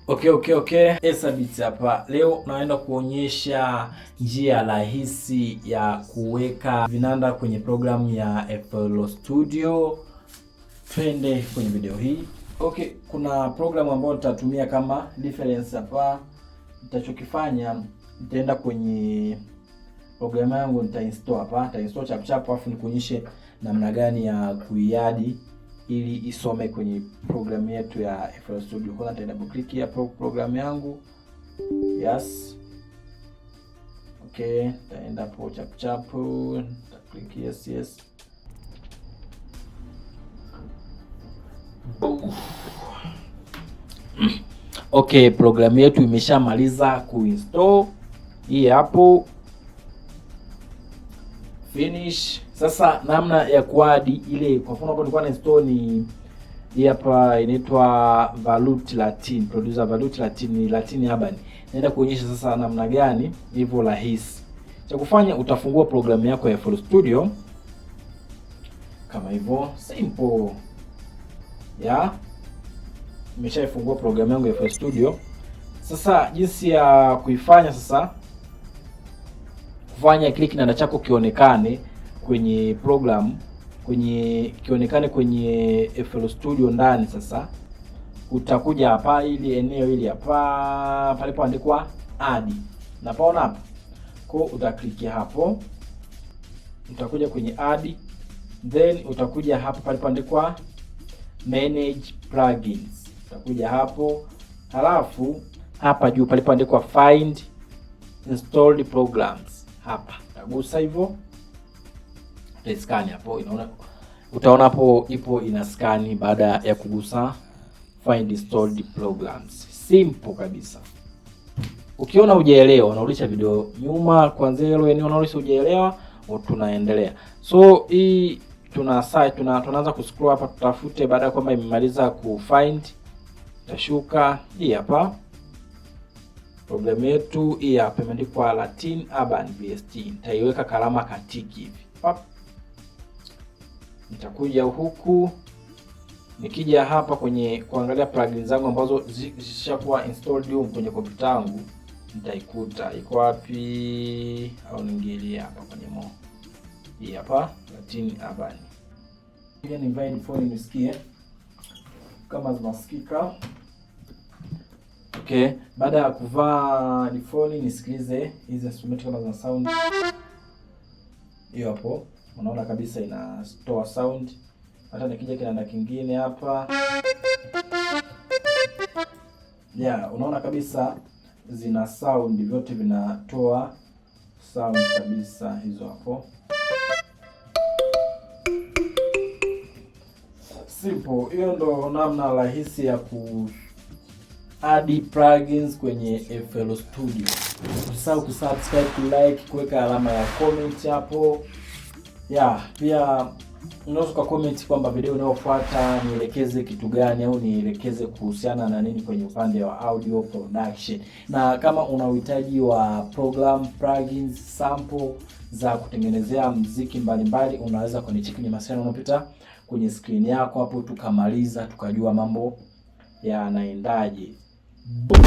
Okay. Esabit hapa. Leo naenda kuonyesha njia rahisi ya kuweka vinanda kwenye programu ya FL Studio. Twende kwenye video hii. Okay, kuna programu ambayo nitatumia kama reference hapa. Nitachokifanya, nitaenda kwenye programu yangu, nitainstall hapa. Nitainstall chap afu nikuonyeshe namna gani ya kuiadi ili isome kwenye programu yetu ya FL Studio. Kwa nita double click ya programu yangu. Yes. Okay, nitaenda hapo chap, nita click yes. Okay, programu yetu imeshamaliza kuinstall. Hii hapo finish. Sasa namna ya kuadi ile, kwa mfano hapo nilikuwa na install ni hii hapa, inaitwa Valut Latin, producer Valut Latin, ni Latin Urban. Naenda kuonyesha sasa namna gani hivyo rahisi. Cha kufanya, utafungua programu yako ya FL Studio kama hivyo, simple. Nimeshaifungua programu yangu ya FL Studio. Sasa jinsi ya kuifanya, sasa kufanya click kinanda chako kionekane kwenye program, kionekane kwenye FL Studio ndani. Sasa utakuja hapa, ili eneo hili hapa palipoandikwa add, napaona hapa, kwa utaklik hapo, utakuja kwenye add, then utakuja hapa palipoandikwa manage plugins, utakuja hapo, halafu hapa juu palipoandikwa find installed programs, hapa utagusa hivyo, scan hapo, utaona hapo ipo ina scan baada ya kugusa find installed programs. Simple kabisa. Ukiona hujaelewa, unarudisha video nyuma kuanzia hilo eneo, unarudisha hujaelewa, tunaendelea. So hii tunaanza kuscroll hapa, tutafute baada ya kwamba imemaliza kufind, tashuka hii hapa programu yetu hii hapa, imeandikwa Latin Urban VST. Nitaiweka kalama katiki hivi. Nitakuja huku, nikija hapa kwenye kuangalia plugins zangu ambazo zishakuwa installed huko kwenye kompyuta yangu, nitaikuta iko wapi, au ningelia hapa kwenye mo. Hii hapa Latin Urban. Pia ni invite phone nisikie kama zinasikika. Okay, baada ya kuvaa phone nisikilize hizi instrument kama zina sound. Hiyo hapo unaona kabisa inatoa sound. Hata nikija kinanda kingine hapa, unaona kabisa zina sound, vyote vinatoa sound kabisa hizo hapo. Simple. Hiyo ndo namna rahisi ya ku add plugins kwenye FL Studio. Usisahau kusubscribe, kulike, kuweka alama ya comment hapo. Pia unaweza comment kwamba video inayofuata nielekeze kitu gani, au nielekeze kuhusiana na nini kwenye upande wa audio production. Na kama una uhitaji wa program, plugins, sample za kutengenezea muziki mbalimbali, unaweza kunicheki kwenye masuala yanayopita kwenye screen yako hapo, tukamaliza tukajua mambo yanaendaje. Boom.